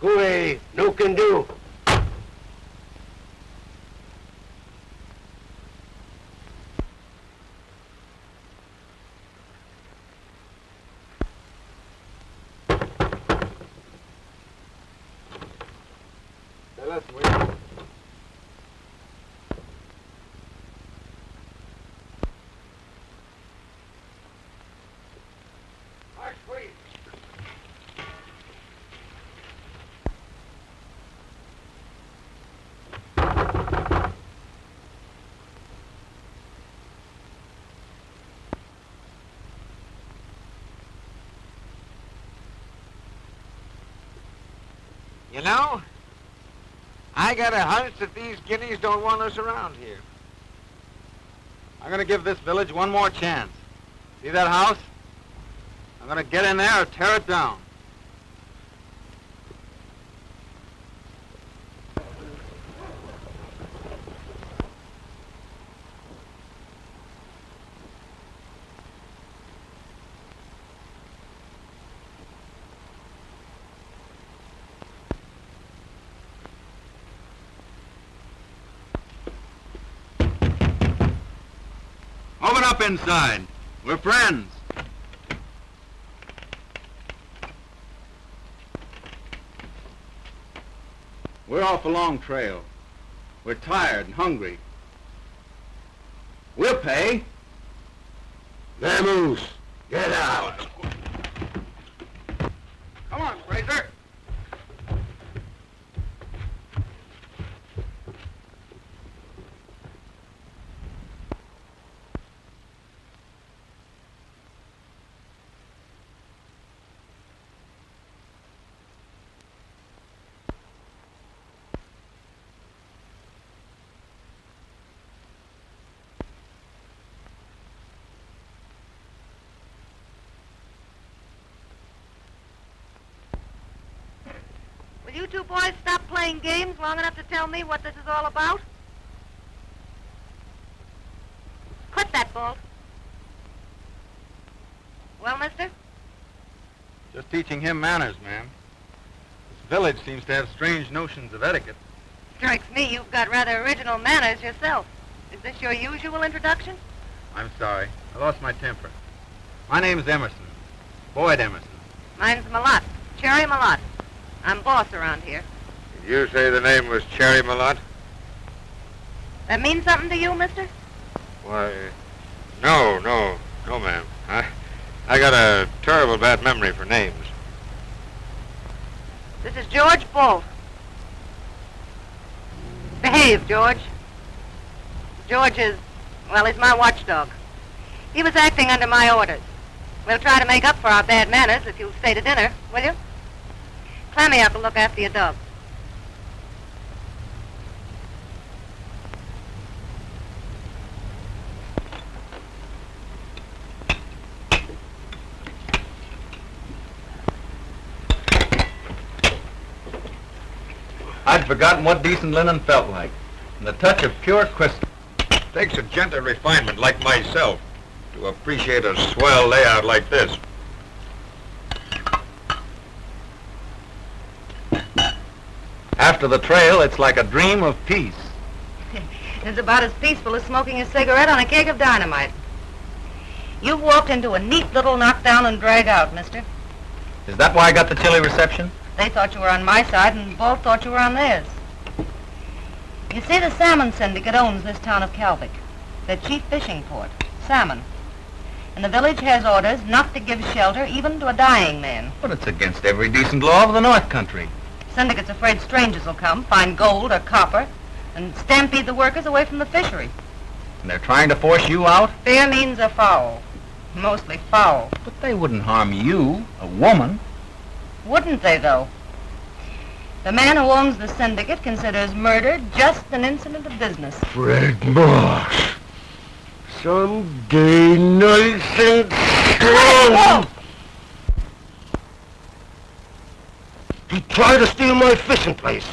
Hooey, no can do. You know, I got a hunch that these guineas don't want us around here. I'm gonna give this village one more chance. See that house? I'm gonna get in there or tear it down. Open up inside. We're friends. We're off a long trail. We're tired and hungry. We'll pay. Vamoose, get out. Come on, Fraser. Will you two boys stop playing games long enough to tell me what this is all about? Quit that, Bolt. Well, mister? Just teaching him manners, ma'am. This village seems to have strange notions of etiquette. Strikes me you've got rather original manners yourself. Is this your usual introduction? I'm sorry. I lost my temper. My name's Emerson. Boyd Emerson. Mine's Malott. Cherry Malott. I'm boss around here. Did you say the name was Cherry Malott? That means something to you, mister? Why, no, ma'am. I got a terrible bad memory for names. This is George Bolt. Behave, George. George is, well, he's my watchdog. He was acting under my orders. We'll try to make up for our bad manners if you'll stay to dinner, will you? Clammy up and look after your dog. I'd forgotten what decent linen felt like. And the touch of pure crystal. Takes a gentle refinement like myself to appreciate a swell layout like this. After the trail, it's like a dream of peace. It's about as peaceful as smoking a cigarette on a keg of dynamite. You've walked into a neat little knockdown and drag out, mister. Is that why I got the chilly reception? They thought you were on my side, and Bolt thought you were on theirs. You see, the salmon syndicate owns this town of Kalvik, their chief fishing port, salmon. And the village has orders not to give shelter even to a dying man. But it's against every decent law of the North Country. Syndicate's afraid strangers will come, find gold or copper, and stampede the workers away from the fishery. And they're trying to force you out? Fair means are foul. Mostly foul. But they wouldn't harm you, a woman. Wouldn't they, though? The man who owns the syndicate considers murder just an incident of business. Fred Moss. Someday nice and strong. He tried to steal my fishing place.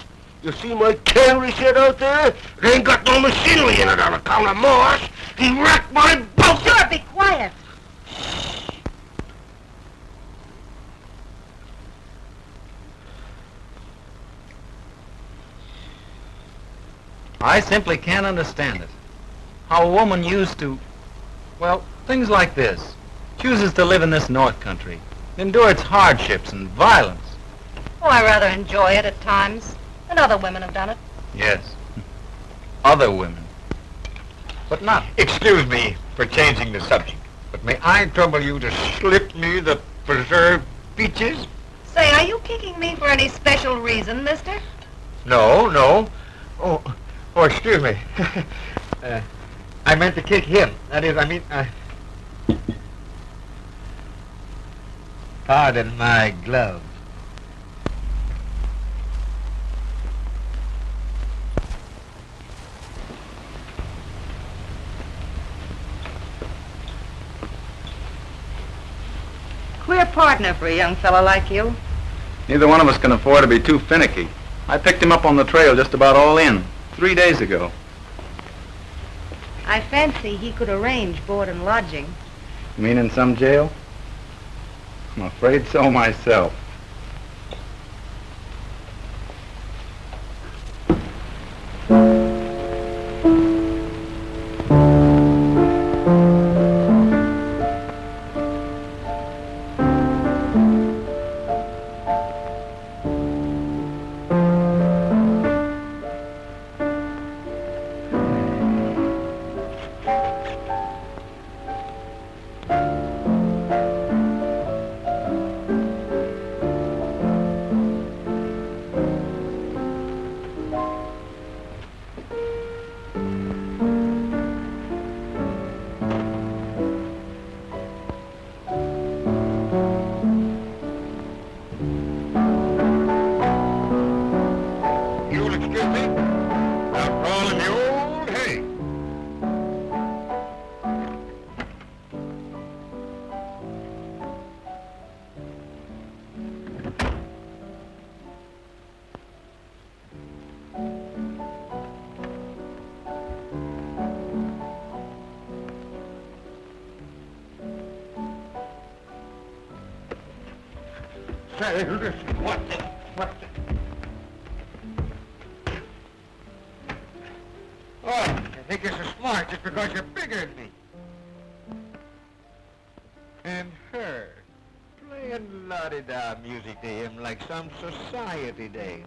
You see my cannery shed out there? It ain't got no machinery in it on account of Morse. He wrecked my boat. Sure, be quiet. I simply can't understand it. How a woman used to, well, things like this. Chooses to live in this North Country, endure its hardships and violence. Oh, I rather enjoy it at times. And other women have done it. Yes. Other women. But not. Excuse me for changing the subject, but may I trouble you to slip me the preserved peaches? Say, are you kicking me for any special reason, mister? No, no. Oh, excuse me. I meant to kick him. That is, pardon my glove. Queer partner for a young fellow like you. Neither one of us can afford to be too finicky. I picked him up on the trail just about all in, 3 days ago. I fancy he could arrange board and lodging. You mean in some jail? I'm afraid so myself. Oh, I think you're so smart just because you're bigger than me. And her, playing la-di-da music to him like some society dame.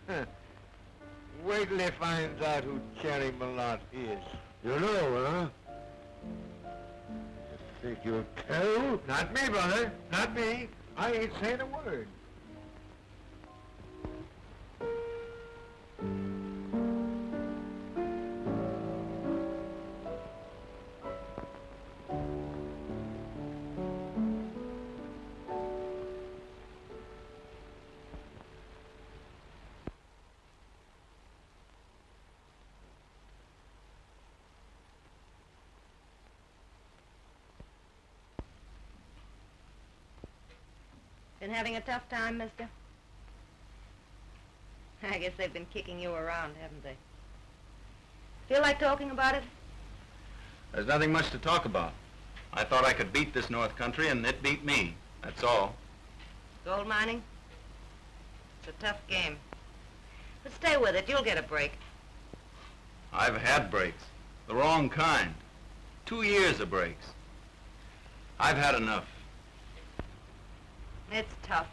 Huh. Wait till he finds out who Cherry Malott is. You know, huh? You think you'll tell? Not me, brother. Not me. I ain't saying a word. Been having a tough time, mister? I guess they've been kicking you around, haven't they? Feel like talking about it? There's nothing much to talk about. I thought I could beat this North Country, and it beat me. That's all. Gold mining? It's a tough game. But stay with it. You'll get a break. I've had breaks. The wrong kind. 2 years of breaks. I've had enough. It's tough.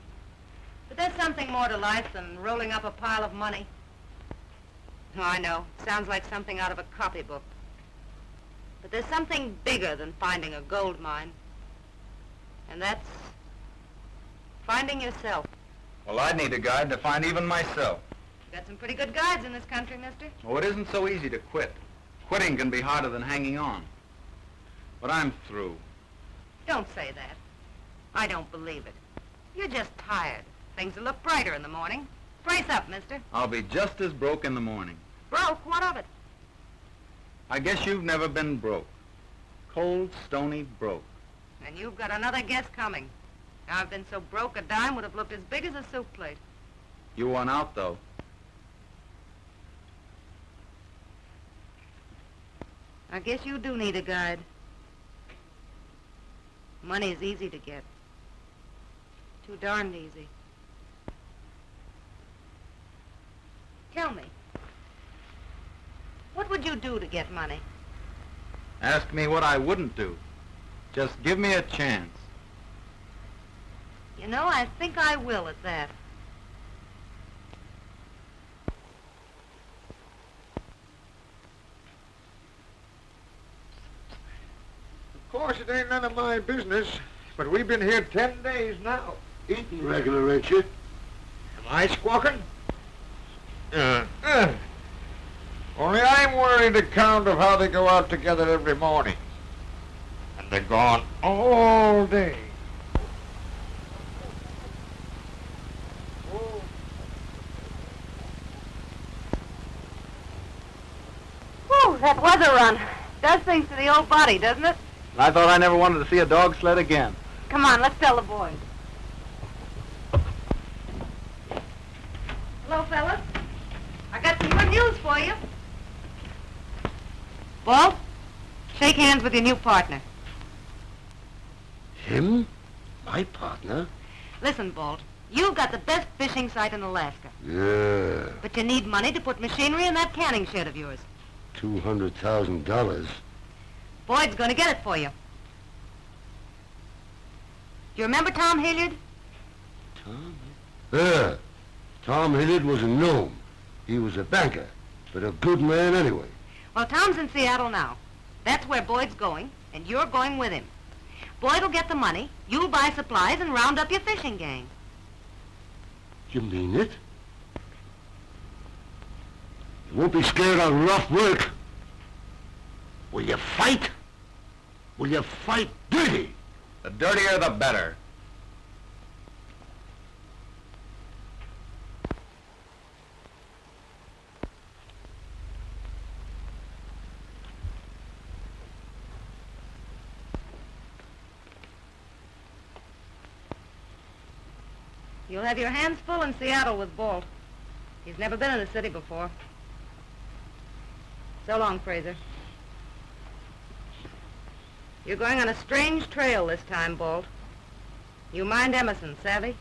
But there's something more to life than rolling up a pile of money. Oh, I know. Sounds like something out of a copybook. But there's something bigger than finding a gold mine. And that's finding yourself. Well, I need a guide to find even myself. Got some pretty good guides in this country, mister. Oh, it isn't so easy to quit. Quitting can be harder than hanging on. But I'm through. Don't say that. I don't believe it. You're just tired. Things will look brighter in the morning. Brace up, mister. I'll be just as broke in the morning. Broke? What of it? I guess you've never been broke. Cold, stony broke. And you've got another guess coming. I've been so broke a dime would have looked as big as a soup plate. You won out, though. I guess you do need a guide. Money's easy to get. Too darned easy. Tell me, you do to get money? Ask me what I wouldn't do. Just give me a chance. You know, I think I will at that. Of course, it ain't none of my business, but we've been here 10 days now. Eating regular, ain't you? Am I squawking? Only I'm worried account of how they go out together every morning. And they're gone all day. Whew, that weather run does things to the old body, doesn't it? I thought I never wanted to see a dog sled again. Come on, let's tell the boys. Hello, fellas. I got some good news for you. Walt, shake hands with your new partner. Him? My partner? Listen, Bolt, you've got the best fishing site in Alaska. Yeah. But you need money to put machinery in that canning shed of yours. $200,000. Boyd's going to get it for you. Do you remember Tom Hilliard? Tom? Yeah. Tom Hilliard was a gnome. He was a banker, but a good man anyway. Well, Tom's in Seattle now. That's where Boyd's going, and you're going with him. Boyd will get the money, you'll buy supplies, and round up your fishing gang. You mean it? You won't be scared of rough work. Will you fight? Will you fight dirty? The dirtier, the better. You'll have your hands full in Seattle with Bolt. He's never been in the city before. So long, Fraser. You're going on a strange trail this time, Bolt. You mind Emerson, savvy?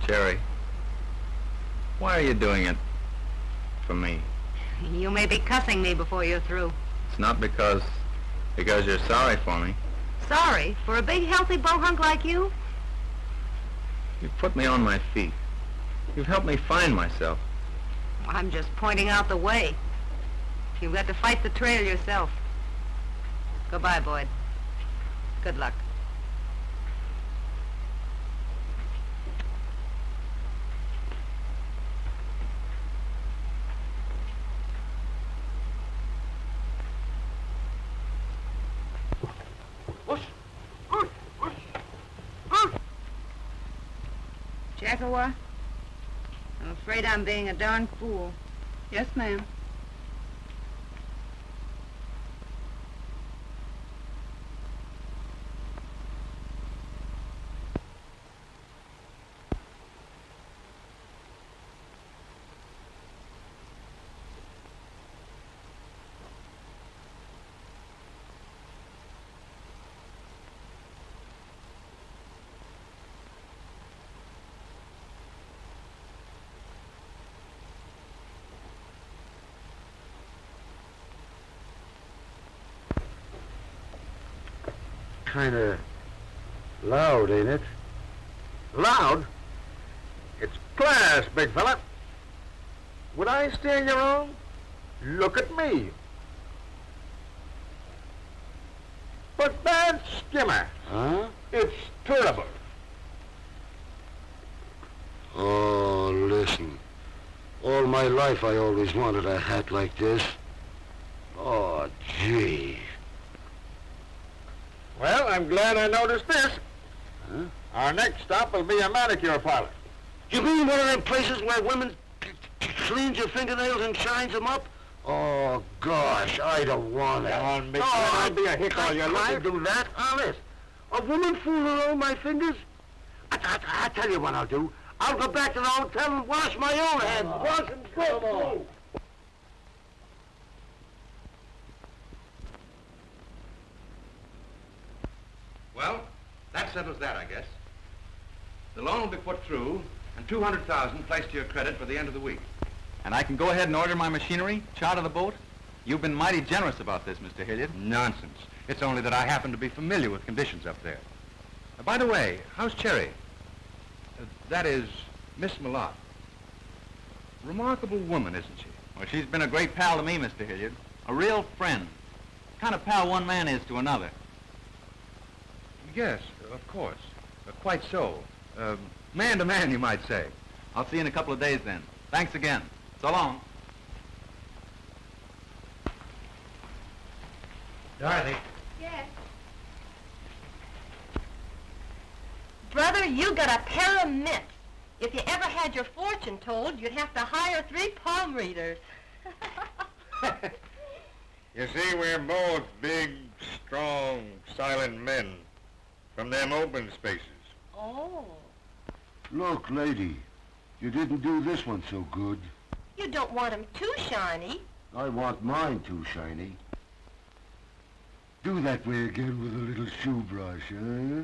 Jerry, why are you doing it for me? You may be cussing me before you're through. It's not because you're sorry for me. Sorry? For a big, healthy bohunk like you? You've put me on my feet. You've helped me find myself. I'm just pointing out the way. You've got to fight the trail yourself. Goodbye, Boyd. Good luck. Jackawa, I'm afraid I'm being a darn fool. Yes, ma'am. Kinda loud, ain't it? Loud? It's class, big fella. Would I steer you wrong? Look at me. But that skimmer, Huh? it's terrible. Oh, listen. All my life I always wanted a hat like this. Oh, gee. Well, I'm glad I noticed this. Huh? Our next stop will be a manicure parlor. You mean one of them places where women cleans your fingernails and shines them up? Oh, gosh, I don't want that. Come on, big Oh, fella, I'll be a hick all your I life. can't do that, honest. A woman fooling around my fingers? I tell you what I'll do. I'll go back to the hotel and wash my own hands. Wash them good. Come on. Well, that settles that, I guess. The loan will be put through, and $200,000 placed to your credit for the end of the week. And I can go ahead and order my machinery, charter the boat? You've been mighty generous about this, Mr. Hilliard. Nonsense. It's only that I happen to be familiar with conditions up there. By the way, how's Cherry? That is, Miss Malott. Remarkable woman, isn't she? Well, she's been a great pal to me, Mr. Hilliard. A real friend. The kind of pal one man is to another. Yes, of course. Quite so. Man to man, you might say. I'll see you in a couple of days then. Thanks again. So long. Dorothy. Yes. Brother, you got a pair of mitts. If you ever had your fortune told, you'd have to hire 3 palm readers. You see, we're both big, strong, silent men from them open spaces. Oh. Look, lady, you didn't do this one so good. You don't want 'em too shiny. I want mine too shiny. Do that way again with a little shoe brush, eh?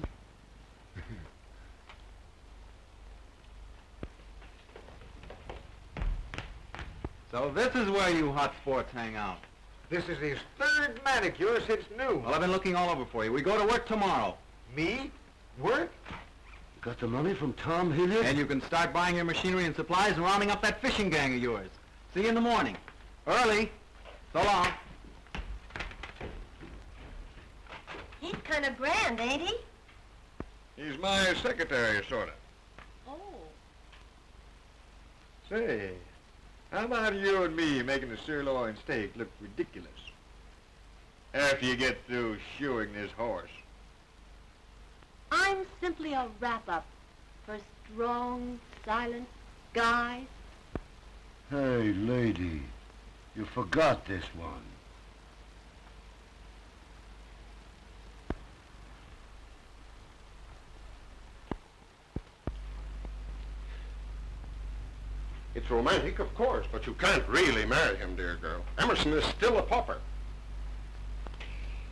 So this is where you hot sports hang out. This is his 3rd manicure since new. Well, I've been looking all over for you. We go to work tomorrow. Me? Work? Got the money from Tom Hilliard? And you can start buying your machinery and supplies and rounding up that fishing gang of yours. See you in the morning. Early. So long. He's kind of grand, ain't he? He's my secretary, sort of. Oh. Say, how about you and me making the sirloin steak look ridiculous after you get through shoeing this horse? I'm simply a wrap-up for strong, silent guys. Hey, lady, you forgot this one. It's romantic, of course, but you can't really marry him, dear girl. Emerson is still a pauper.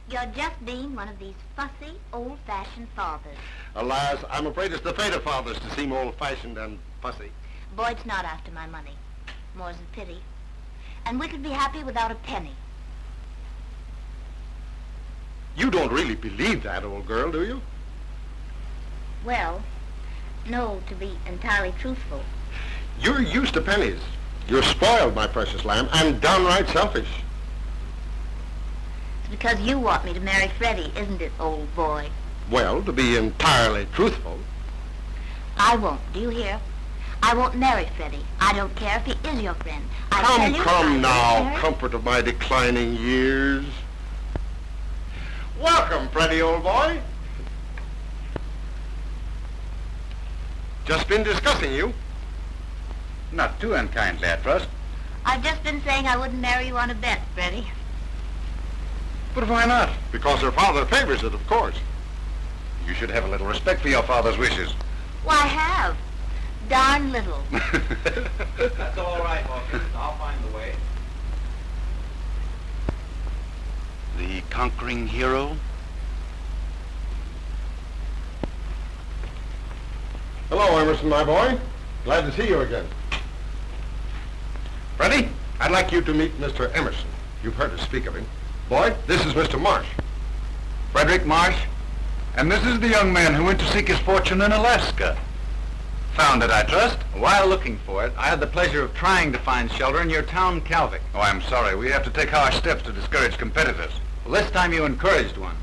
You're just being one of these fussy, old-fashioned fathers. Alas, I'm afraid it's the fate of fathers to seem old-fashioned and fussy. Boyd's not after my money. More's the pity. And we could be happy without a penny. You don't really believe that, old girl, do you? Well, no, to be entirely truthful. You're used to pennies. You're spoiled, my precious lamb, and downright selfish. It's because you want me to marry Freddie, isn't it, old boy? Well, to be entirely truthful. I won't, do you hear? I won't marry Freddie. I don't care if he is your friend. I tell you, I Come won't now, marry- comfort of my declining years. Welcome, Freddie, old boy. Just been discussing you. Not too unkindly, I trust. I've just been saying I wouldn't marry you on a bet, Freddie. But why not? Because her father favors it, of course. You should have a little respect for your father's wishes. Why, I have. Darn little. That's all right, Hawkins. I'll find the way. The conquering hero? Hello, Emerson, my boy. Glad to see you again. Freddie, I'd like you to meet Mr. Emerson. You've heard us speak of him. Boyd, this is Mr. Marsh. Frederick Marsh. And this is the young man who went to seek his fortune in Alaska. Found it, I trust? While looking for it, I had the pleasure of trying to find shelter in your town, Calvic. Oh, I'm sorry. We have to take our steps to discourage competitors. Well, this time you encouraged one.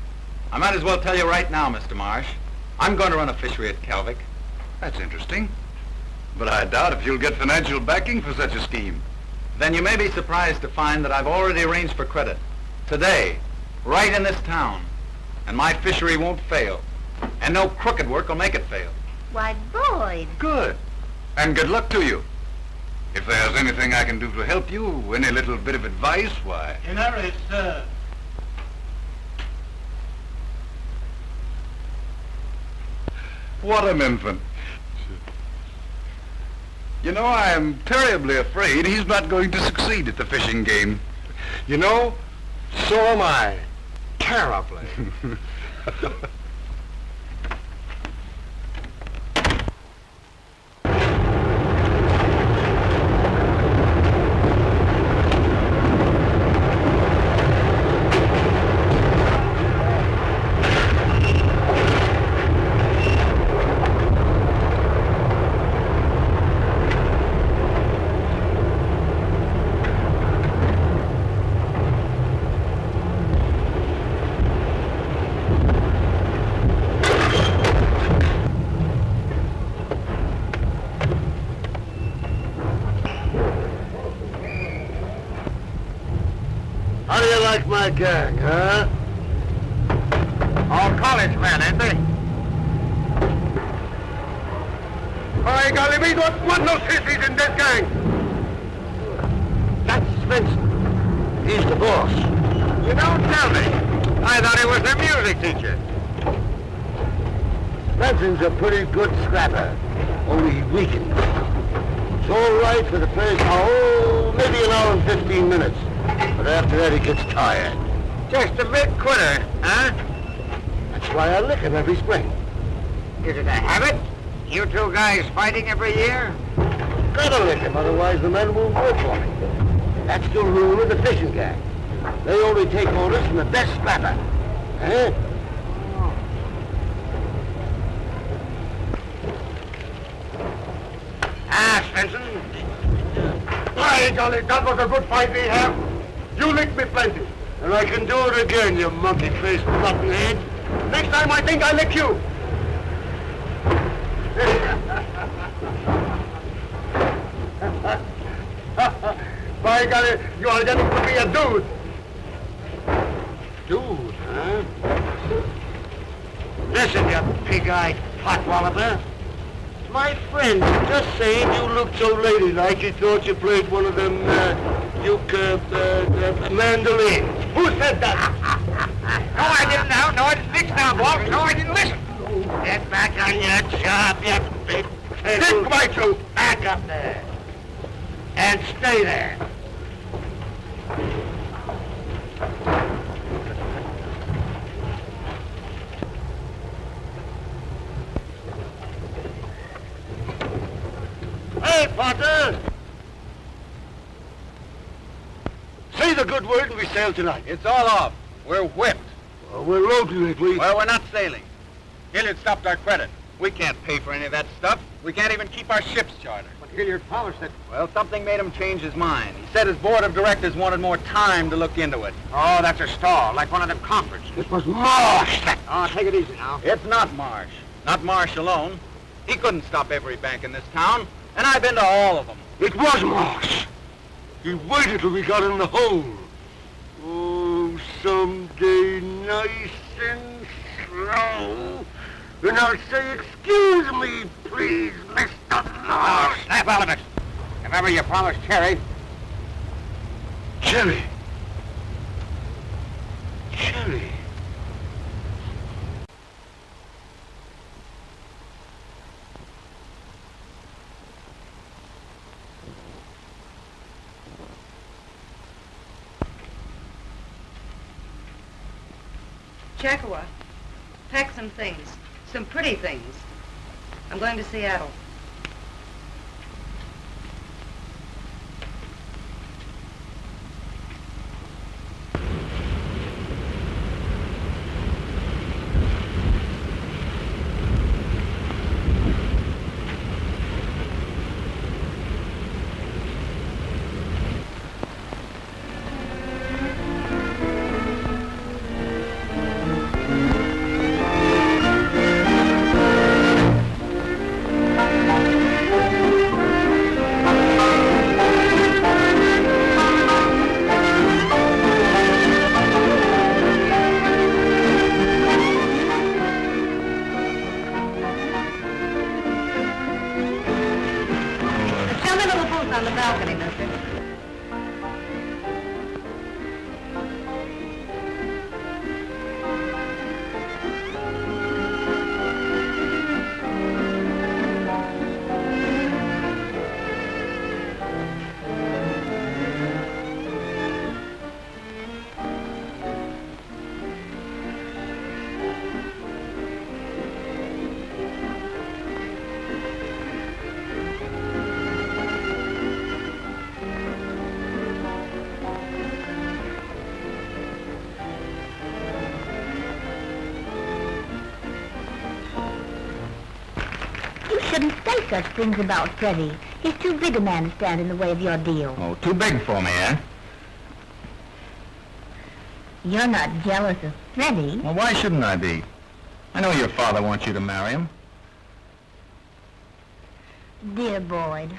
I might as well tell you right now, Mr. Marsh. I'm going to run a fishery at Calvic. That's interesting. But I doubt if you'll get financial backing for such a scheme. Then you may be surprised to find that I've already arranged for credit. Today, right in this town. And my fishery won't fail. And no crooked work will make it fail. Why, Boyd. Good. And good luck to you. If there's anything I can do to help you, any little bit of advice, why... Dinner is served. What an infant. You know, I am terribly afraid he's not going to succeed at the fishing game. You know, so am I. Terribly. How do you like my gang, huh? All college men, ain't they? By golly, we don't want no sissies in this gang. That's Spencer. He's the boss. You don't tell me. I thought he was their music teacher. Benson's a pretty good scrapper, only he weakened. It's all right for the first maybe an hour and 15 minutes. But after that, he gets tired. Just a big quitter, huh? That's why I lick him every spring. Is it a habit? You two guys fighting every year? Gotta lick him, otherwise the men won't work for me. That's the rule of the fishing gang. They only take orders from the best scrapper. Huh? Ah, Svensson. By golly, that was a good fight we have. You licked me plenty. And I can do it again, you monkey-faced buttonhead. Next time I think I lick you. By golly, you are getting to be a dude. Dude, huh? Listen, you pig-eyed potwalloper. My friend was just saying you looked so ladylike he thought you played one of them, mandolins. Who said that? No, I didn't now. No, I didn't. Fix now, Walt. No, I didn't listen. Get back on your job, you big pickle. Stick by you. Back up there. And stay there. Hey, Potter! Say the good word and we sail tonight. It's all off. We're whipped. Well, we're loading it, Well, we're not sailing. Hilliard stopped our credit. We can't pay for any of that stuff. We can't even keep our ships chartered. But Hilliard promised it. Well, something made him change his mind. He said his board of directors wanted more time to look into it. Oh, that's a stall, like one of them conferences. It was Marsh. Oh, take it easy now. It's not Marsh. Not Marsh alone. He couldn't stop every bank in this town, and I've been to all of them. It was Marsh. He waited till we got in the hole. Oh, someday nice and slow. And I'll say, excuse me, please, Mr. Marsh. Snap out of it. If ever you promised Cherry. Cherry. Cherry. Chakawa, pack some things, some pretty things. I'm going to Seattle. On the balcony, mister. shouldn't say such things about Freddie. He's too big a man to stand in the way of your deal. Oh, too big for me, eh? You're not jealous of Freddie. Well, why shouldn't I be? I know your father wants you to marry him. Dear Boyd,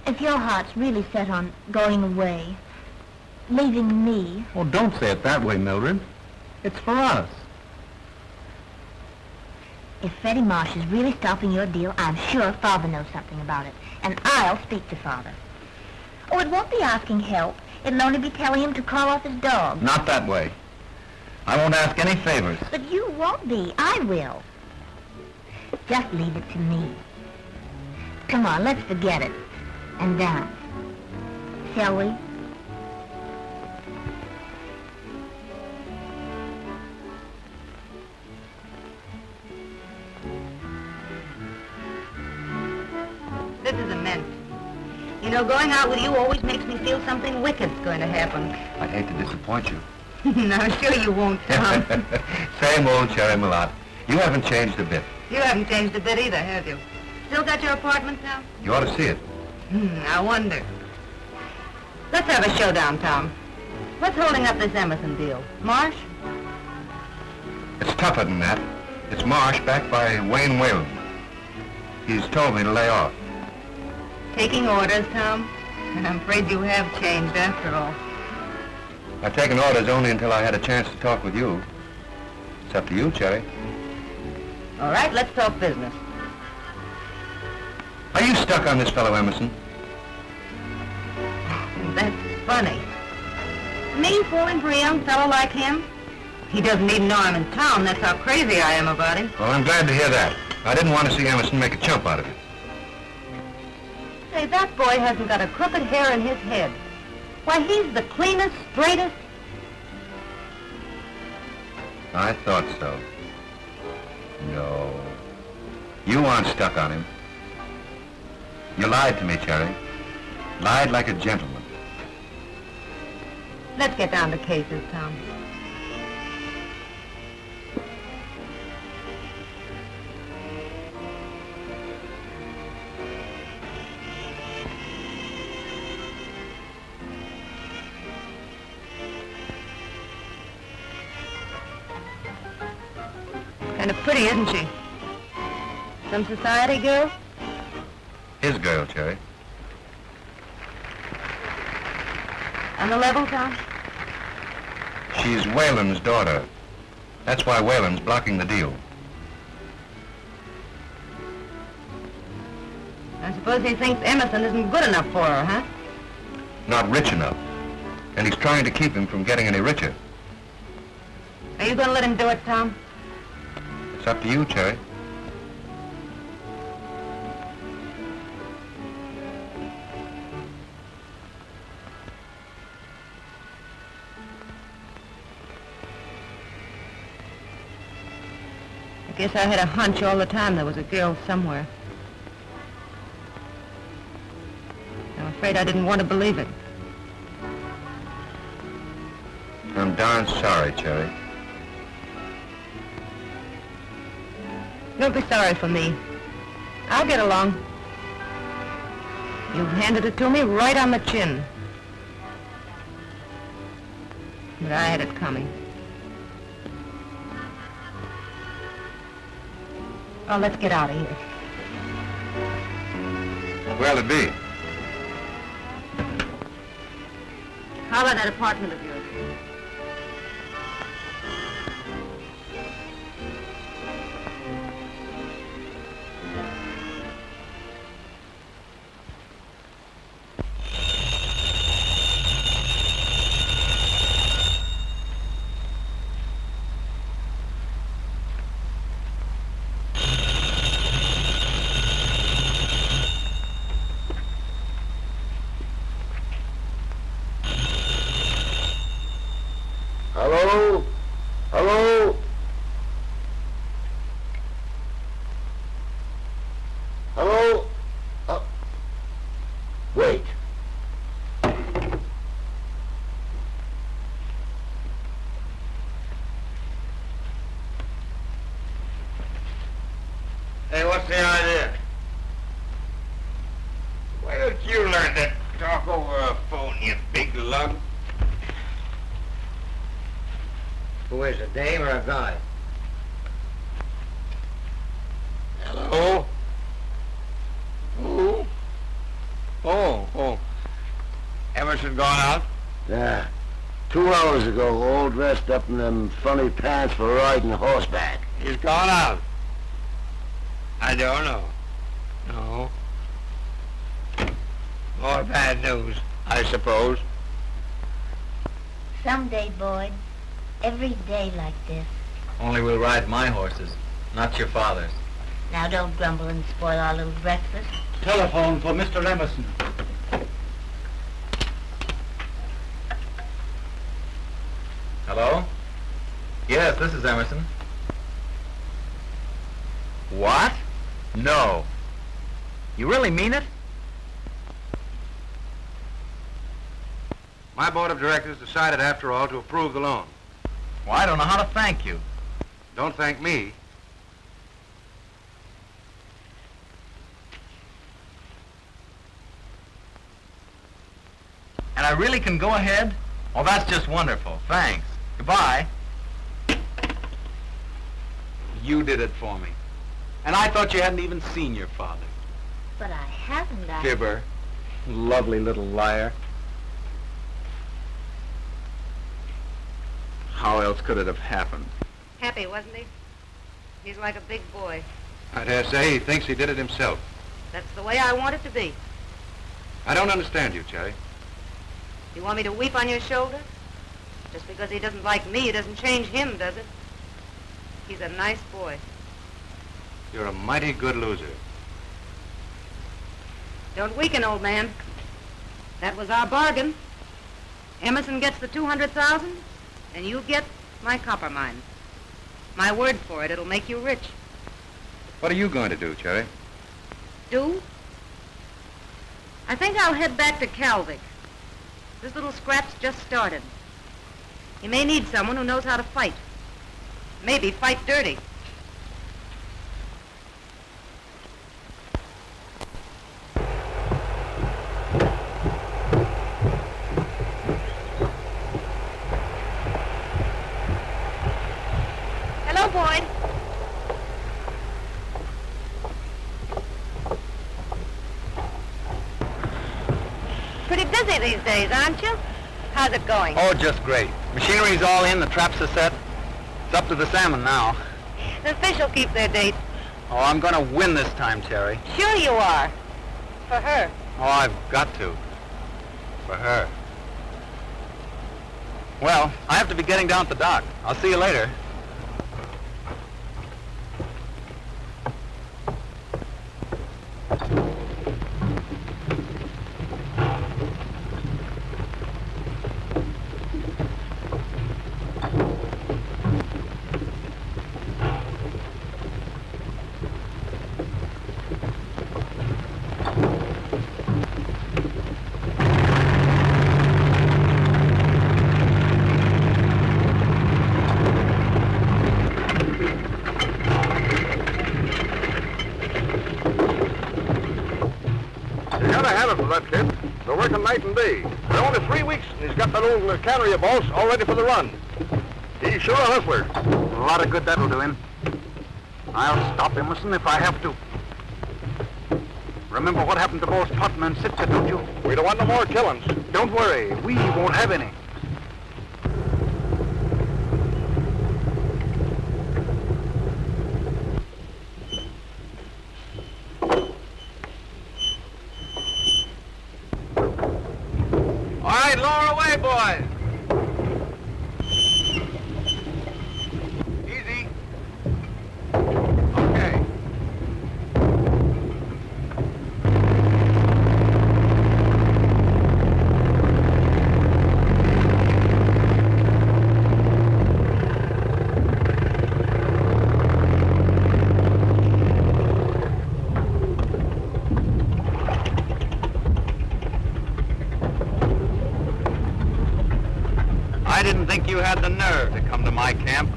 if your heart's really set on going away, leaving me... Oh, don't say it that way, Mildred. It's for us. If Freddie Marsh is really stopping your deal, I'm sure Father knows something about it. And I'll speak to Father. Oh, it won't be asking help. It'll only be telling him to call off his dog. Not that way. I won't ask any favors. But you won't be. I will. Just leave it to me. Come on, let's forget it. And dance. Shall we? This is immense. You know, going out with you always makes me feel something wicked's going to happen. I'd hate to disappoint you. No, sure you won't, Tom. Same old Cherry Mulot. You haven't changed a bit. You haven't changed a bit either, have you? Still got your apartment, Tom? You ought to see it. I wonder. Let's have a showdown, Tom. What's holding up this Emerson deal? Marsh? It's tougher than that. It's Marsh backed by Wayne Whalen. He's told me to lay off. Taking orders, Tom? I'm afraid you have changed after all. I've taken orders only until I had a chance to talk with you. It's up to you, Cherry. All right, let's talk business. Are you stuck on this fellow Emerson? That's funny. Me falling for a young fellow like him? He doesn't even know I'm in town. That's how crazy I am about him. Well, I'm glad to hear that. I didn't want to see Emerson make a chump out of it. Say, that boy hasn't got a crooked hair in his head. Why, he's the cleanest, straightest... I thought so. No. You aren't stuck on him. You lied to me, Cherry. Lied like a gentleman. Let's get down to cases, Tom. Kind of pretty, isn't she? Some society girl? His girl, Cherry. On the level, Tom? She's Whalen's daughter. That's why Whalen's blocking the deal. I suppose he thinks Emerson isn't good enough for her, huh? Not rich enough. And he's trying to keep him from getting any richer. Are you going to let him do it, Tom? It's up to you, Cherry. I guess I had a hunch all the time there was a girl somewhere. I'm afraid I didn't want to believe it. I'm darn sorry, Cherry. Don't be sorry for me. I'll get along. You've handed it to me right on the chin. But I had it coming. Oh, let's get out of here. Where'll it be? Holler that apartment of yours. Hey, what's the idea? Why don't you learn to talk over a phone, you big lug? Who is it, dame or a guy? Hello? Who? Oh. Emerson gone out? Yeah. 2 hours ago, all dressed up in them funny pants for riding horseback. He's gone out. I don't know. No. More bad news, I suppose. Someday, Boyd, every day like this. Only we'll ride my horses, not your father's. Now don't grumble and spoil our little breakfast. Telephone for Mr. Emerson. Hello? Yes, this is Emerson. What? No. You really mean it? My board of directors decided, after all, to approve the loan. Well, I don't know how to thank you. Don't thank me. And I really can go ahead? Oh, that's just wonderful. Thanks. Goodbye. You did it for me. And I thought you hadn't even seen your father. But I haven't. Fibber. Lovely little liar. How else could it have happened? Happy, wasn't he? He's like a big boy. I dare say he thinks he did it himself. That's the way I want it to be. I don't understand you, Cherry. You want me to weep on your shoulder? Just because he doesn't like me, it doesn't change him, does it? He's a nice boy. You're a mighty good loser. Don't weaken, old man. That was our bargain. Emerson gets the 200,000, and you get my copper mine. My word for it, it'll make you rich. What are you going to do, Cherry? Do? I think I'll head back to Calvic. This little scrap's just started. You may need someone who knows how to fight. Maybe fight dirty. Hello, Boyd. Pretty busy these days, aren't you? How's it going? Oh, just great. Machinery's all in, the traps are set. It's up to the salmon now. The fish will keep their date. Oh, I'm gonna win this time, Cherry. Sure you are. For her. Oh, I've got to. For her. Well, I have to be getting down at the dock. I'll see you later. That kid. They're working night and day. They're only 3 weeks, and he's got that old carrier boss all ready for the run. He's sure a hustler. A lot of good that'll do him. I'll stop Emerson if I have to. Remember what happened to both Putnam and Sitka, don't you? We don't want no more killings. Don't worry, we won't have any. Lower away, boys. Easy. Okay. I didn't think you had the nerve to come to my camp.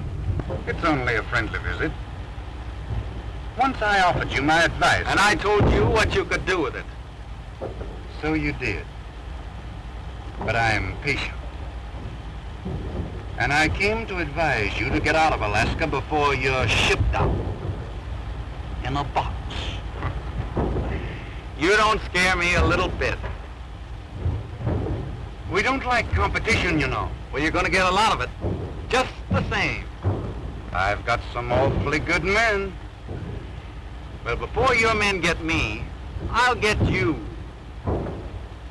It's only a friendly visit. Once I offered you my advice. And I told you what you could do with it. So you did. But I'm patient. And I came to advise you to get out of Alaska before you're shipped out. In a box. You don't scare me a little bit. We don't like competition, you know. Well, you're going to get a lot of it. Just the same. I've got some awfully good men. But before your men get me, I'll get you.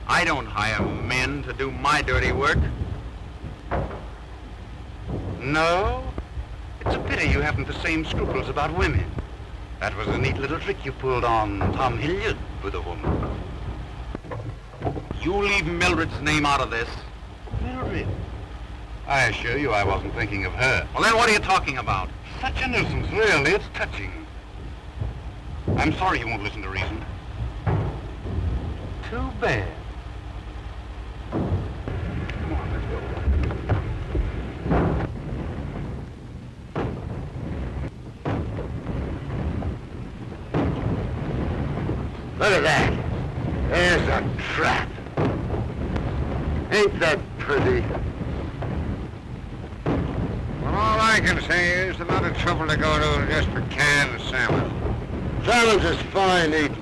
I don't hire men to do my dirty work. No? It's a pity you haven't the same scruples about women. That was a neat little trick you pulled on Tom Hilliard with a woman. You leave Mildred's name out of this. Mildred? I assure you I wasn't thinking of her. Well, then what are you talking about? Such a nuisance, really. It's touching. I'm sorry you won't listen to reason. Too bad. Come on, let's go. Look at that. There's a trap. Ain't that pretty? Well, all I can say is a lot of trouble to go to just for canned salmon. Salmon's is fine eating.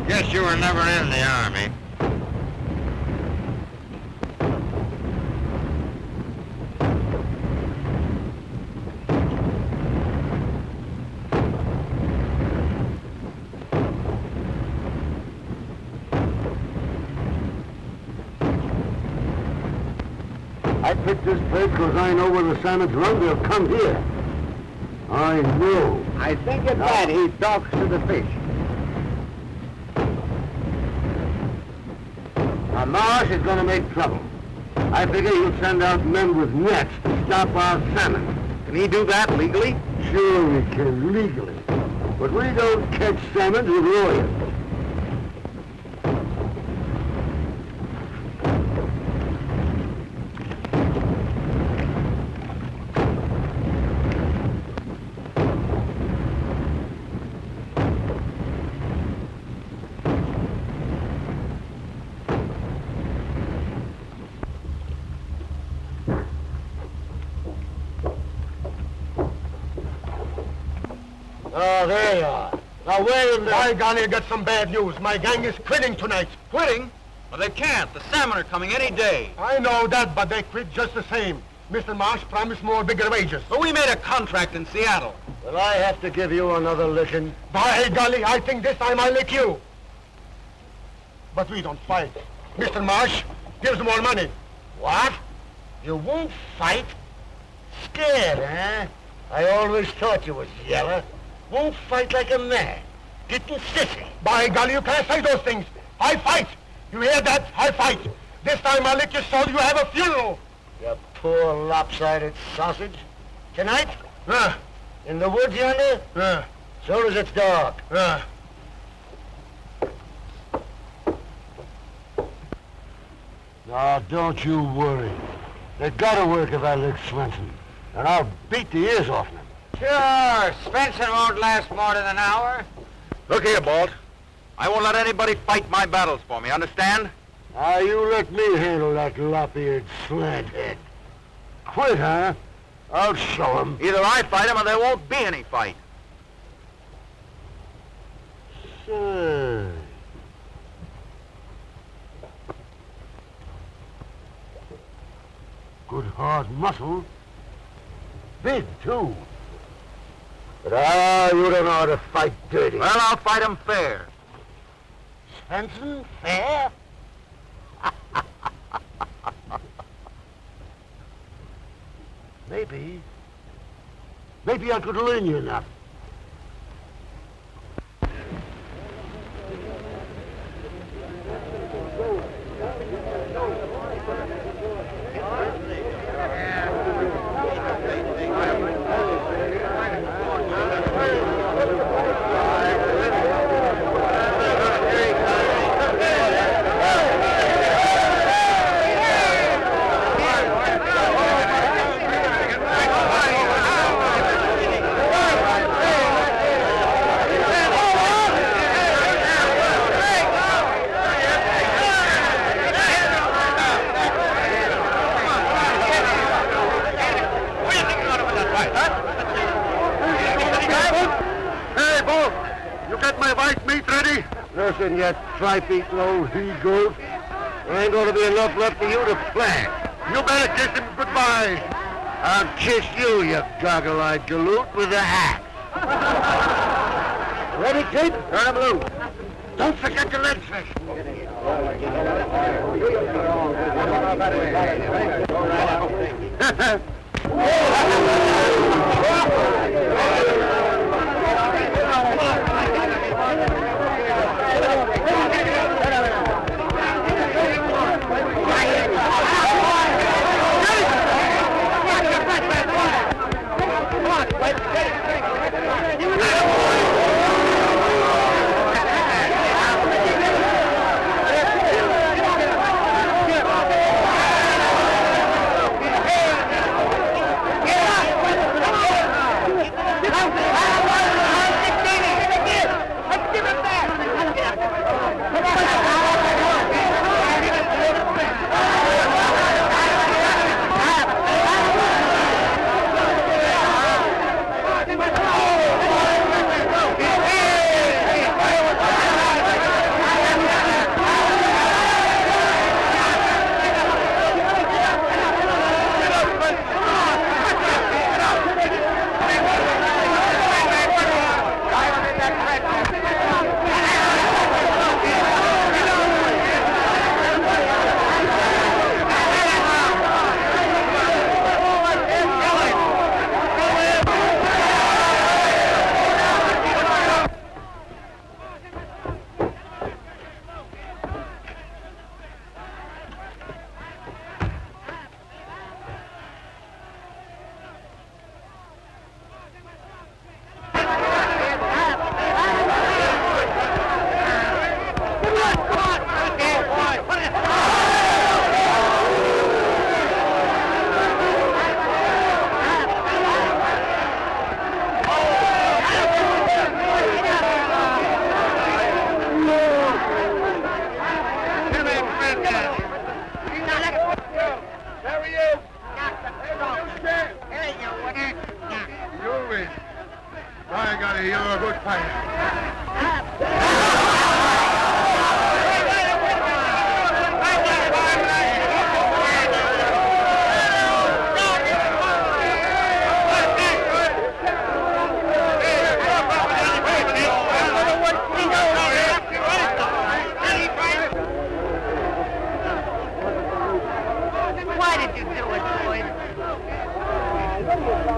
Guess you were never in the Army. I picked this place because I know when the salmon's run, they'll come here. I know. I think at that he talks to the fish. Now, Marsh is going to make trouble. I figure he'll send out men with nets to stop our salmon. Can he do that legally? Sure he can, legally. But we don't catch salmon with lawyers. Oh, there you are. Now, where in the... By golly, I got some bad news. My gang is quitting tonight. Quitting? Well, they can't. The salmon are coming any day. I know that, but they quit just the same. Mr. Marsh promised more bigger wages. But we made a contract in Seattle. Well, I have to give you another licking. By golly, I think this time I'll lick you. But we don't fight. Mr. Marsh gives more money. What? You won't fight? Scared, huh? I always thought you was yeller. Won't fight like a man. Getting sissy. By golly, you can't say those things. I fight. You hear that? I fight. This time I'll lick your soul. You have a funeral. You poor lopsided sausage. Tonight? Uh, In the woods yonder? Soon as it's dark. Now, don't you worry. They gotta work if I lick Swenson. And I'll beat the ears off him. Sure. Spencer won't last more than an hour. Look here, Balt. I won't let anybody fight my battles for me, understand? Now, you let me handle that lop-eared slanthead. Quit, huh? I'll show him. Either I fight him or there won't be any fight. Say. Good hard muscle. Big, too. But, you don't know how to fight dirty. Well, I'll fight him fair. Spencer, fair? Maybe I could learn you enough. my white meat ready? Listen, you tripe-eating old he-goat. There ain't gonna be enough left for you to plant. You better kiss him goodbye. I'll kiss you, you goggle-eyed galoot, with a hat. Ready, Chief? Turn him loose. Don't forget the lead fish.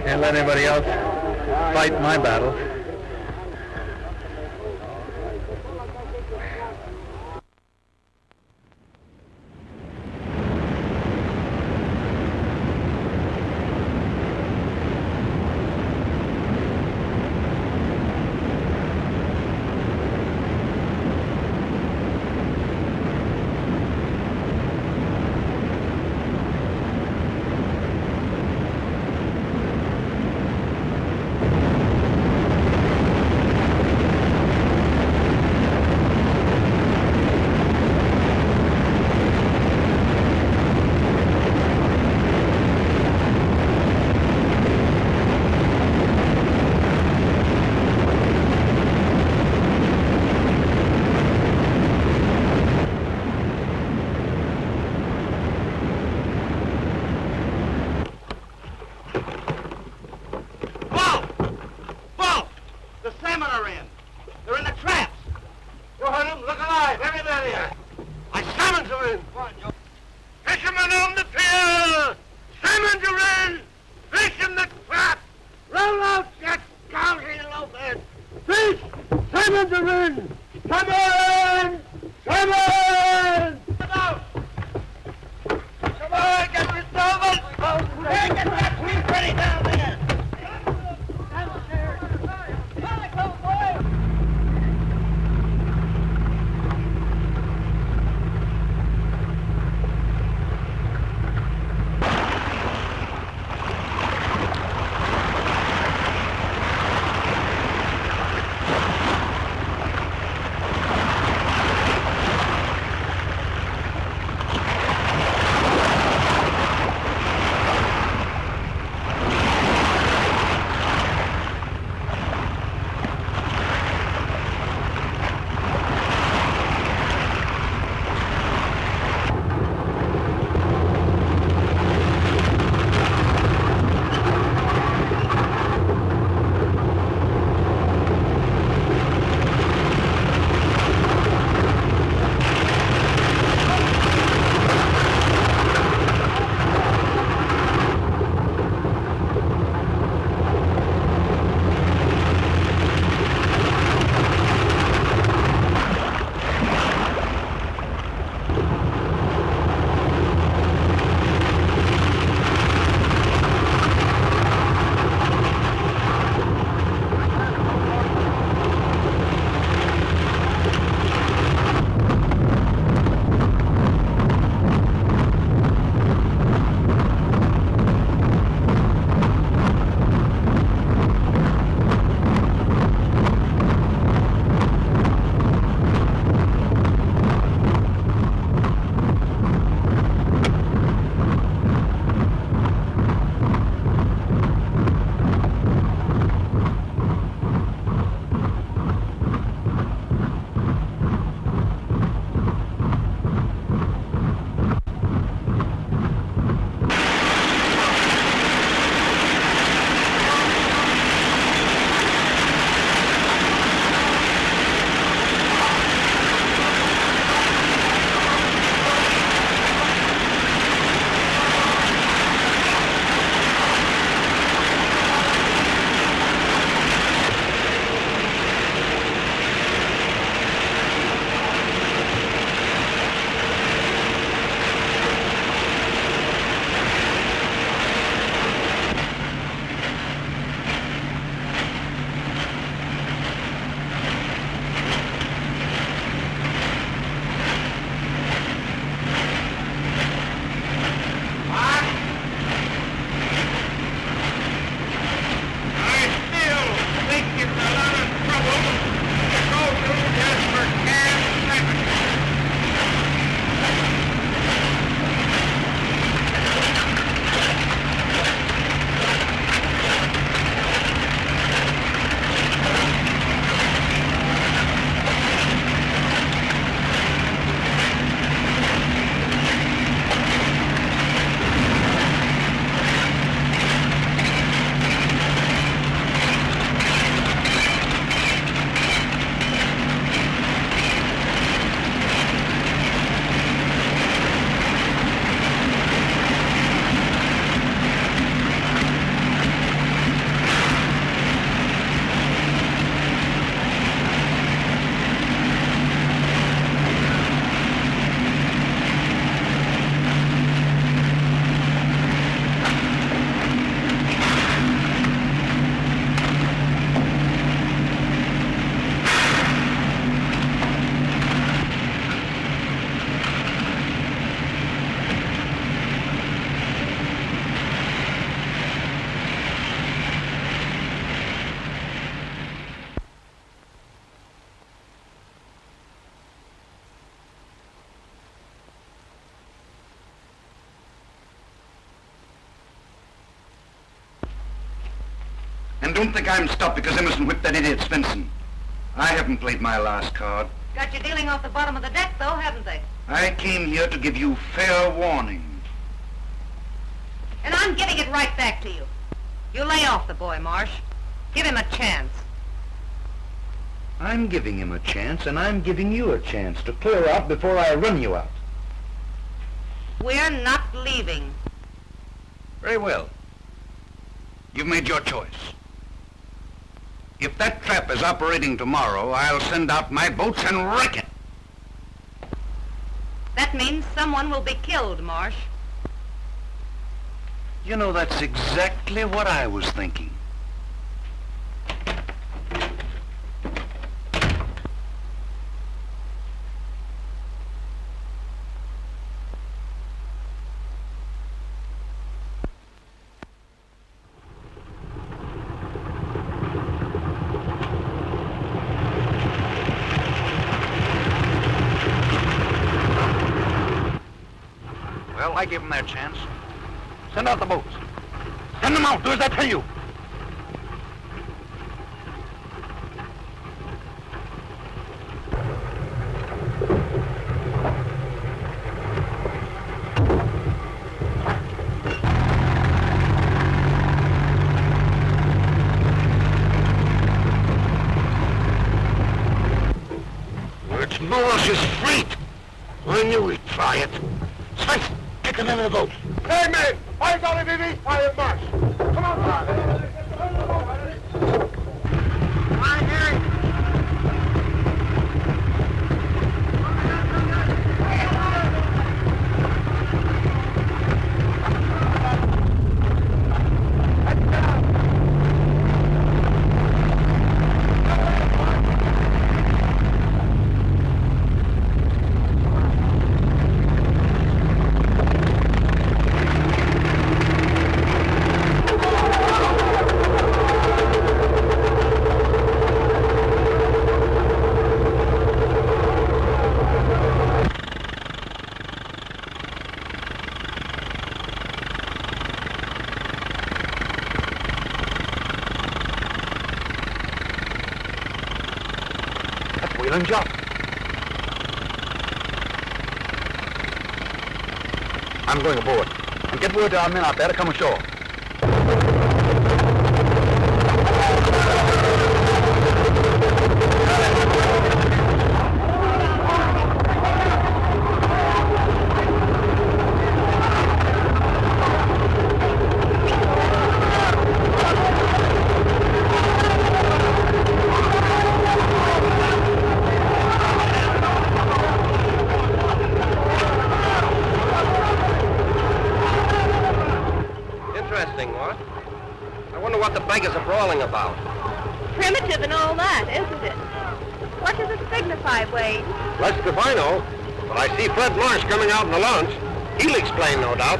Can't let anybody else fight my battle. Fisherman on the pier! Salmon are in! Fish in the trap! Roll out, you scousy loafers! Fish! Salmon are in! Come on! Come on! Come on! Come on, get your salmon! Hey, get that piece ready down there! Don't think I'm stopped because Emerson whipped that idiot Svensson. I haven't played my last card. Got you dealing off the bottom of the deck, though, haven't they? I came here to give you fair warning. And I'm giving it right back to you. You lay off the boy, Marsh. Give him a chance. I'm giving him a chance, and I'm giving you a chance to clear out before I run you out. We're not leaving. Very well. You've made your choice. If that trap is operating tomorrow, I'll send out my boats and wreck it. That means someone will be killed, Marsh. You know, that's exactly what I was thinking. Well, I gave them their chance. Send out the boats. Send them out, do as I tell you. It's Morris's fleet. I knew he'd try it. Spence, get them in the boat. Hey, mate! I got it in each fire march. Come on, man. Right here. Wheeling job. I'm going aboard. And get word to our men out there to come ashore. About. Primitive and all that, isn't it? What does it signify, Wade? Less if I know, but I see Fred Marsh coming out in the launch. He'll explain, no doubt.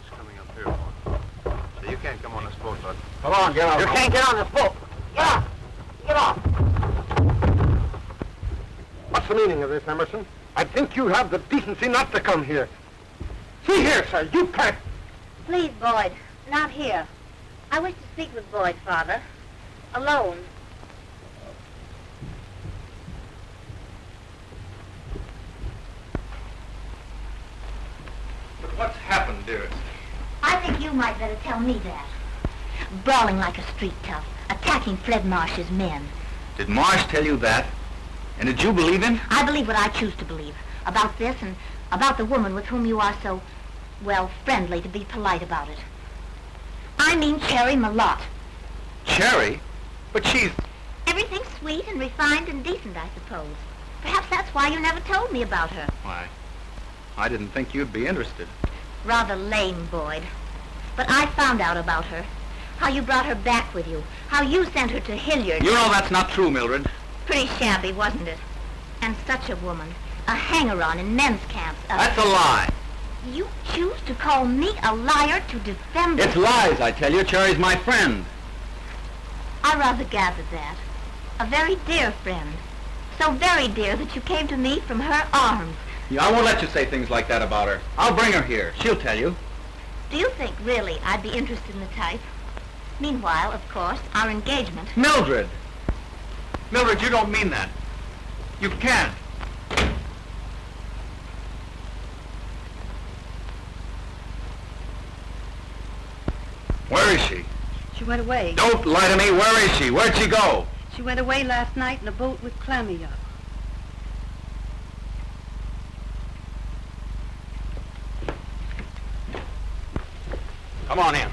He's coming up here. can't come on this boat, bud. Come on, get out. You can't get on this boat. Get off. Get off. What's the meaning of this, Emerson? I think you have the decency not to come here. See here, sir, you can't. Please, Boyd, not here. I wish to speak with Boyd, Father. Alone. But what's happened, dearest? I think you might better tell me that. Brawling like a street tough, attacking Fred Marsh's men. Did Marsh tell you that? And did you believe him? I believe what I choose to believe. About this and about the woman with whom you are so, well, friendly, to be polite about it. I mean Cherry Malotte. Cherry? But she's... Everything's sweet and refined and decent, I suppose. Perhaps that's why you never told me about her. Why, I didn't think you'd be interested. Rather lame, Boyd. But I found out about her. How you brought her back with you. How you sent her to Hilliard. You know that's not true, Mildred. Pretty shabby, wasn't it? And such a woman. A hanger-on in men's camps. That's a lie. You choose to call me a liar to defend her? It's lies, I tell you. Cherry's my friend. I rather gathered that. A very dear friend. So very dear that you came to me from her arms. Yeah, I won't let you say things like that about her. I'll bring her here. She'll tell you. Do you think, really, I'd be interested in the type? Meanwhile, of course, our engagement... Mildred! Mildred, you don't mean that. You can't. Where is she? She went away. Don't lie to me. Where is she? Where'd she go? She went away last night in a boat with Clammy up. Come on in.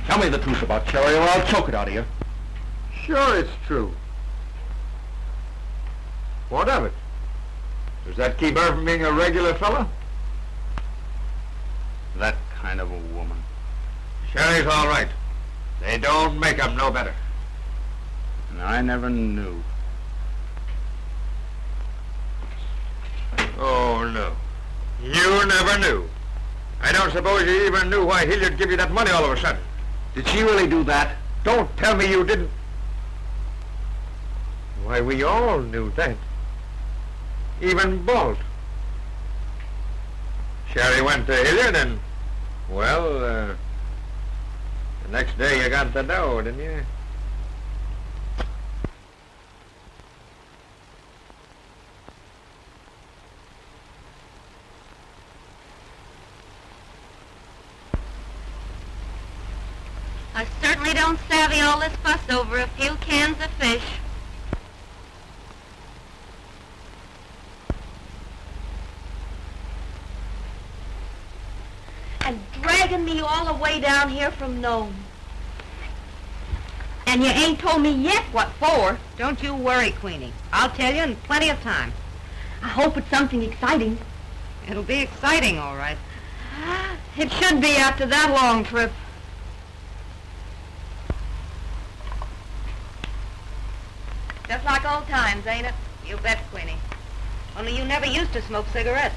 Tell me the truth about Cherry, or I'll choke it out of you. Sure it's true. What of it? Does that keep her from being a regular fella? That kind of a woman. Cherry's all right. They don't make 'em no better. And I never knew. Oh, no. You never knew. I don't suppose you even knew why Hilliard gave you that money all of a sudden. Did she really do that? Don't tell me you didn't. Why, we all knew that. Even Bolt. Cherry went to Hilliard and, well, the next day you got the dough, didn't you? I certainly don't savvy all this fuss over a few cans of fish. And dragging me all the way down here from Nome. And you ain't told me yet what for. Don't you worry, Queenie. I'll tell you in plenty of time. I hope it's something exciting. It'll be exciting, all right. It should be after that long trip. Just like old times, ain't it? You bet, Queenie. Only you never used to smoke cigarettes.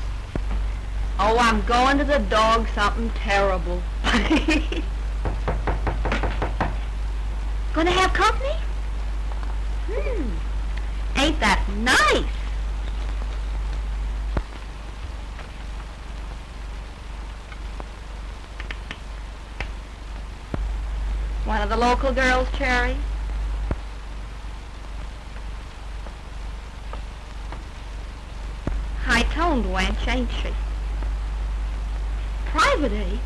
Oh, I'm going to the dog something terrible. Gonna have company? Ain't that nice? One of the local girls, Cherry? High-toned wench, ain't she? Private, eh?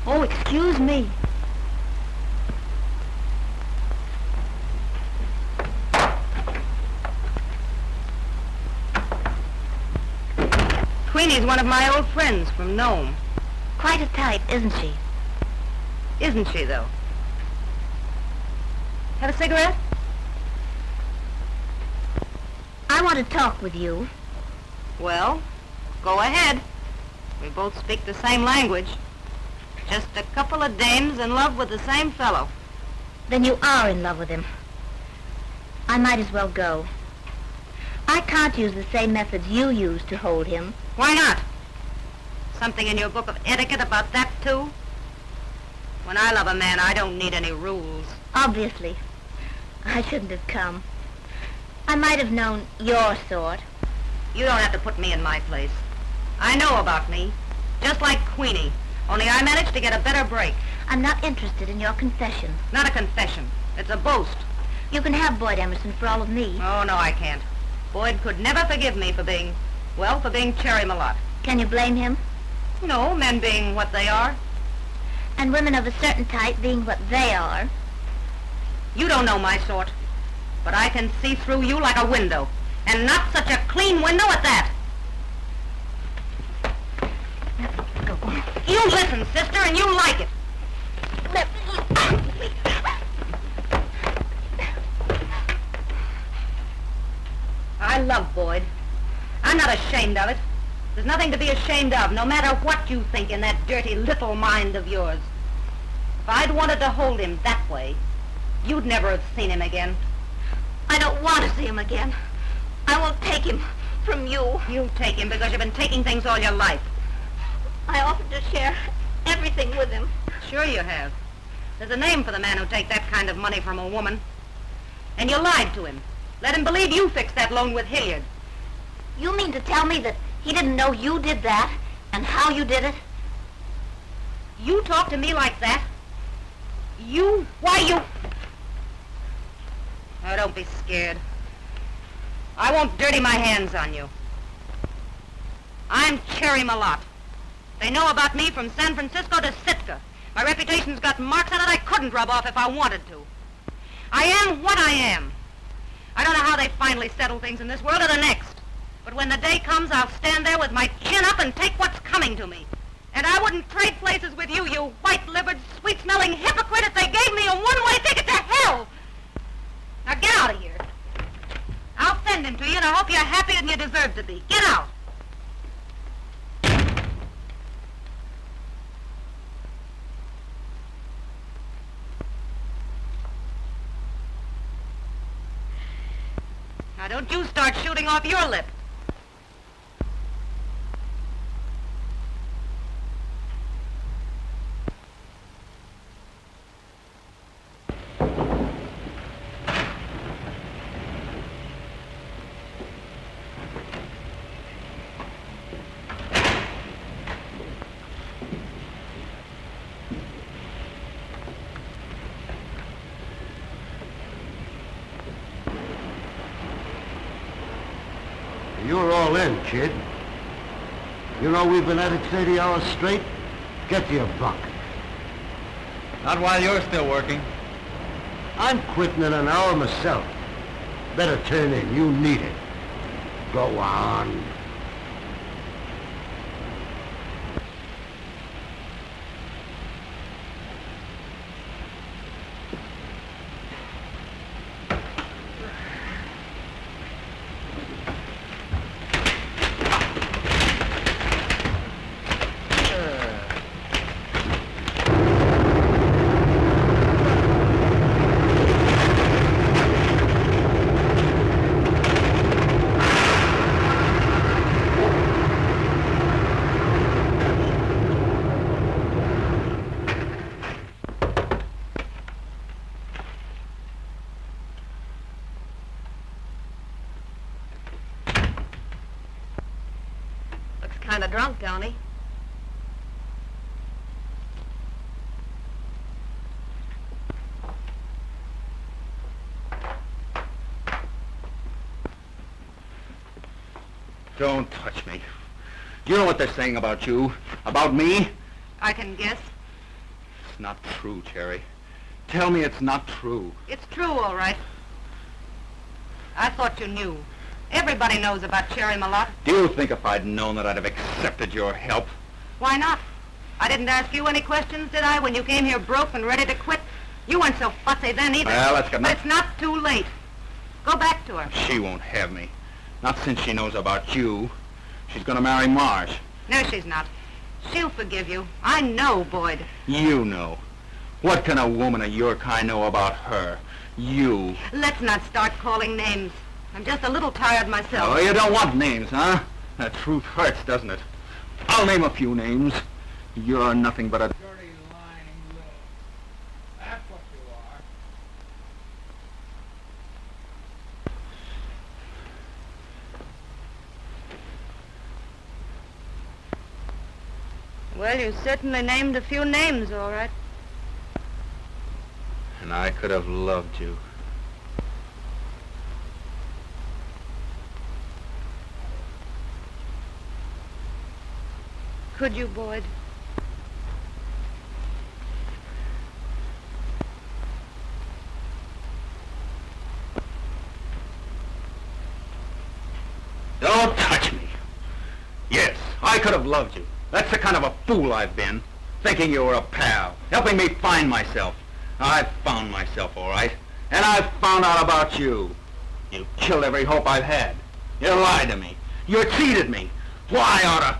Oh, excuse me. Queenie's one of my old friends from Nome. Quite a type, isn't she? Isn't she, though? Have a cigarette? I want to talk with you. Well, go ahead. We both speak the same language. Just a couple of dames in love with the same fellow. Then you are in love with him. I might as well go. I can't use the same methods you use to hold him. Why not? Something in your book of etiquette about that, too? When I love a man, I don't need any rules. Obviously. I shouldn't have come. I might have known your sort. You don't have to put me in my place. I know about me. Just like Queenie. Only I managed to get a better break. I'm not interested in your confession. Not a confession. It's a boast. You can have Boyd Emerson for all of me. Oh, no, I can't. Boyd could never forgive me for being, well, for being Cherry Malotte. Can you blame him? No, men being what they are. And women of a certain type being what they are. You don't know my sort. But I can see through you like a window. And not such a clean window at that. Go. You listen, sister, and you like it. I love Boyd. I'm not ashamed of it. There's nothing to be ashamed of, no matter what you think in that dirty little mind of yours. If I'd wanted to hold him that way, you'd never have seen him again. I don't want to see him again. I won't take him from you. You'll take him because you've been taking things all your life. I offered to share everything with him. Sure you have. There's a name for the man who takes that kind of money from a woman. And you lied to him. Let him believe you fixed that loan with Hilliard. You mean to tell me that he didn't know you did that and how you did it? You talk to me like that? Why you... Oh, don't be scared. I won't dirty my hands on you. I'm Cherry Malotte. They know about me from San Francisco to Sitka. My reputation's got marks on it I couldn't rub off if I wanted to. I am what I am. I don't know how they finally settle things in this world or the next. But when the day comes, I'll stand there with my chin up and take what's coming to me. And I wouldn't trade places with you, you white-livered, sweet-smelling hypocrite, if they gave me a one-way ticket to hell! Now get out of here. I'll send him to you, and I hope you're happier than you deserve to be. Get out! Now don't you start shooting off your lip. You're all in, kid. You know we've been at it 30 hours straight? Get to your bunk. Not while you're still working. I'm quitting in an hour myself. Better turn in. You need it. Go on. Kind of drunk, don't he? Don't touch me. Do you know what they're saying about you? About me? I can guess. It's not true, Cherry. Tell me it's not true. It's true, all right. I thought you knew. Everybody knows about Cherry Malotte. Do you think if I'd known that I'd have accepted your help? Why not? I didn't ask you any questions, did I, when you came here broke and ready to quit? You weren't so fussy then either. Well, that's got But it's not too late. Go back to her. She won't have me. Not since she knows about you. She's gonna marry Marsh. No, she's not. She'll forgive you. I know, Boyd. You know. What can a woman of your kind know about her? You. Let's not start calling names. I'm just a little tired myself. Oh, you don't want names, huh? That truth hurts, doesn't it? I'll name a few names. You're nothing but a dirty, lying little. That's what you are. Well, you certainly named a few names, all right. And I could have loved you. Could you, Boyd? Don't touch me. Yes, I could have loved you. That's the kind of a fool I've been. Thinking you were a pal, helping me find myself. I've found myself, all right. And I've found out about you. You killed every hope I've had. You lied to me. You cheated me. Why oughta...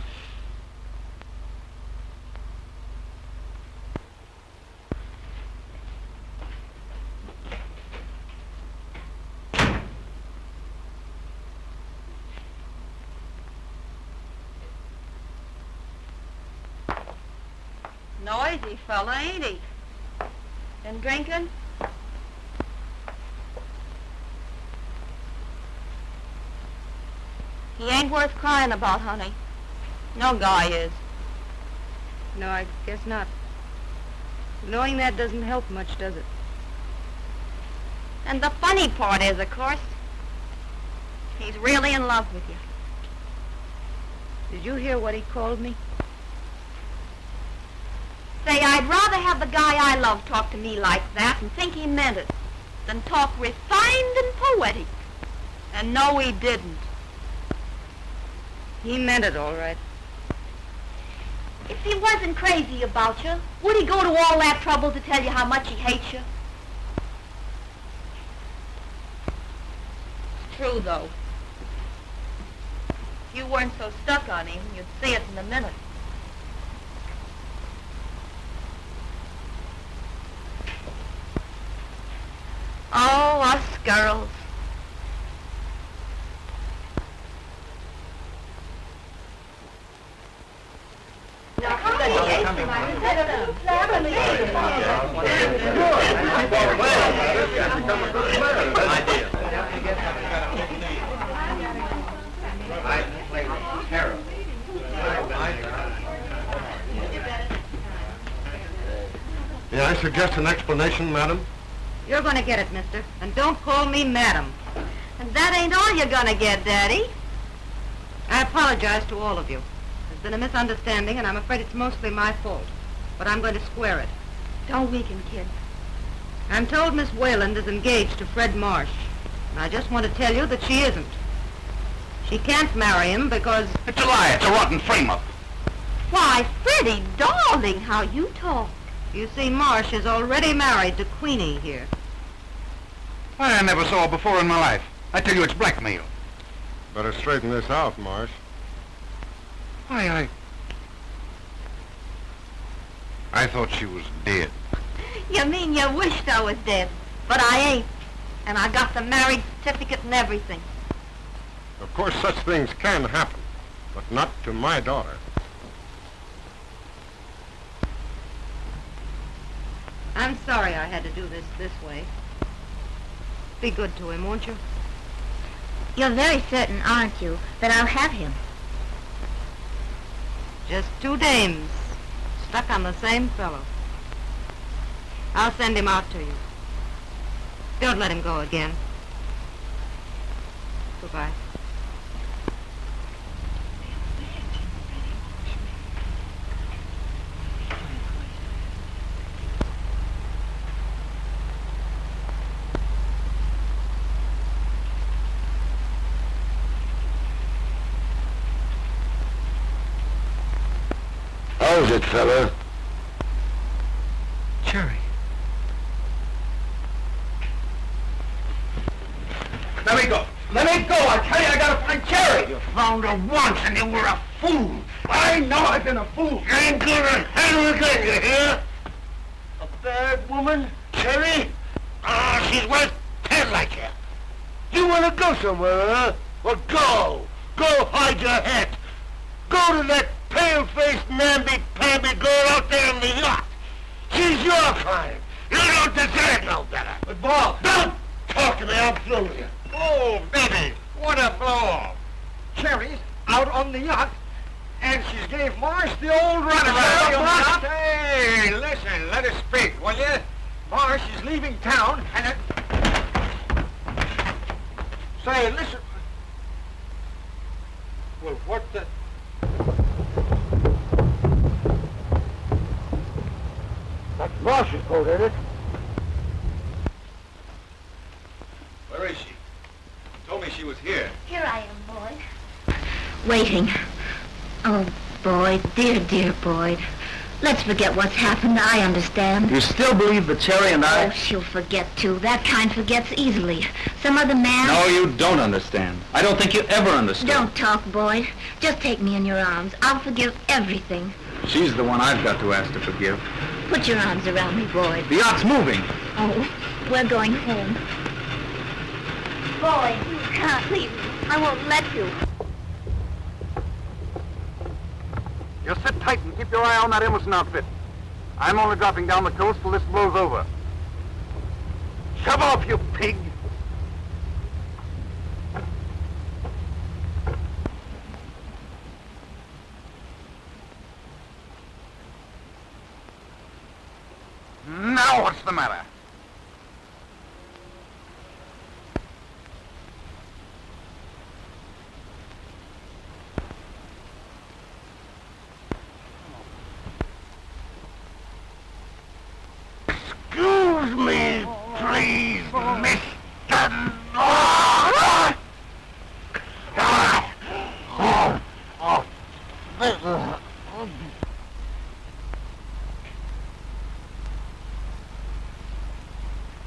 Noisy fella, ain't he? Been drinking? He ain't worth crying about, honey. No guy is. No, I guess not. Knowing that doesn't help much, does it? And the funny part is, of course, he's really in love with you. Did you hear what he called me? Say, I'd rather have the guy I love talk to me like that and think he meant it than talk refined and poetic. And no, he didn't. He meant it, all right. If he wasn't crazy about you, would he go to all that trouble to tell you how much he hates you? It's true, though. If you weren't so stuck on him, you'd see it in a minute. Oh, us girls. May I suggest an explanation, madam? You're going to get it, mister. And don't call me madam. And that ain't all you're going to get, Daddy. I apologize to all of you. There's been a misunderstanding, and I'm afraid it's mostly my fault. But I'm going to square it. Don't weaken, kid. I'm told Miss Wayland is engaged to Fred Marsh. And I just want to tell you that she isn't. She can't marry him because... It's a lie. It's a rotten frame-up. Why, Freddie, darling, how you talk. You see, Marsh is already married to Queenie here. Why, I never saw her before in my life. I tell you, it's blackmail. Better straighten this out, Marsh. I thought she was dead. You mean you wished I was dead, but I ain't. And I got the marriage certificate and everything. Of course, such things can happen, but not to my daughter. I'm sorry I had to do this way. Be good to him, won't you? You're very certain, aren't you, that I'll have him? Just two dames, stuck on the same fellow. I'll send him out to you. Don't let him go again. Goodbye. How's it, fella? Cherry. Let me go. Let me go. I tell you, I gotta find Cherry. You found her once and you were a fool. I know I've been a fool. You ain't gonna handle it again, you hear? A bad woman, Cherry? Ah, she's worth 10 like you. You want to go somewhere, huh? Well, go. Go hide your head. Go to that pale-faced, namby-pamby girl out there in the yacht. She's your kind. You don't deserve no better. But, Bob... Don't talk to me. I'm through with you. Oh, baby, what a blow-off. Cherry's out on the yacht, and she's gave Marsh the old runaround. Hey, listen, let her speak, will you? Marsh is leaving town, and it... Say, listen... Well, what the... That's Marsh's boat, ain't it? Where is she? Told me she was here. Here I am, Boyd. Waiting. Oh, Boyd, dear, dear Boyd. Let's forget what's happened. I understand. You still believe that Cherry and Oh, she'll forget, too. That kind forgets easily. Some other man... No, you don't understand. I don't think you ever understood. Don't talk, Boyd. Just take me in your arms. I'll forgive everything. She's the one I've got to ask to forgive. Put your arms around me, Boyd. The yacht's moving. Oh, we're going home. Boyd, you can't leave me. I won't let you. You sit tight and keep your eye on that Emerson outfit. I'm only dropping down the coast till this blows over. Shove off, you pig! Now what's the matter? Excuse me, please, Mr.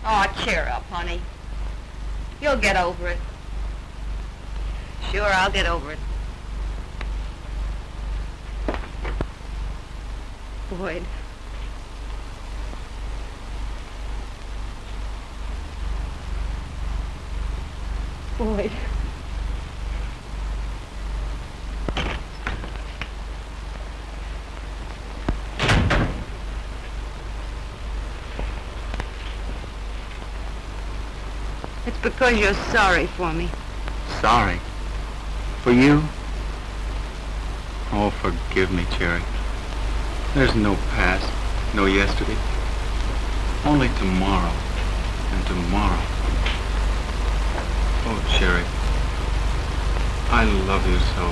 Oh, cheer up, honey. You'll get over it. Sure, I'll get over it. Boyd. Boyd. It's because you're sorry for me. Sorry? For you? Oh, forgive me, Cherry. There's no past, no yesterday. Only tomorrow, and tomorrow. Oh, Cherry, I love you so.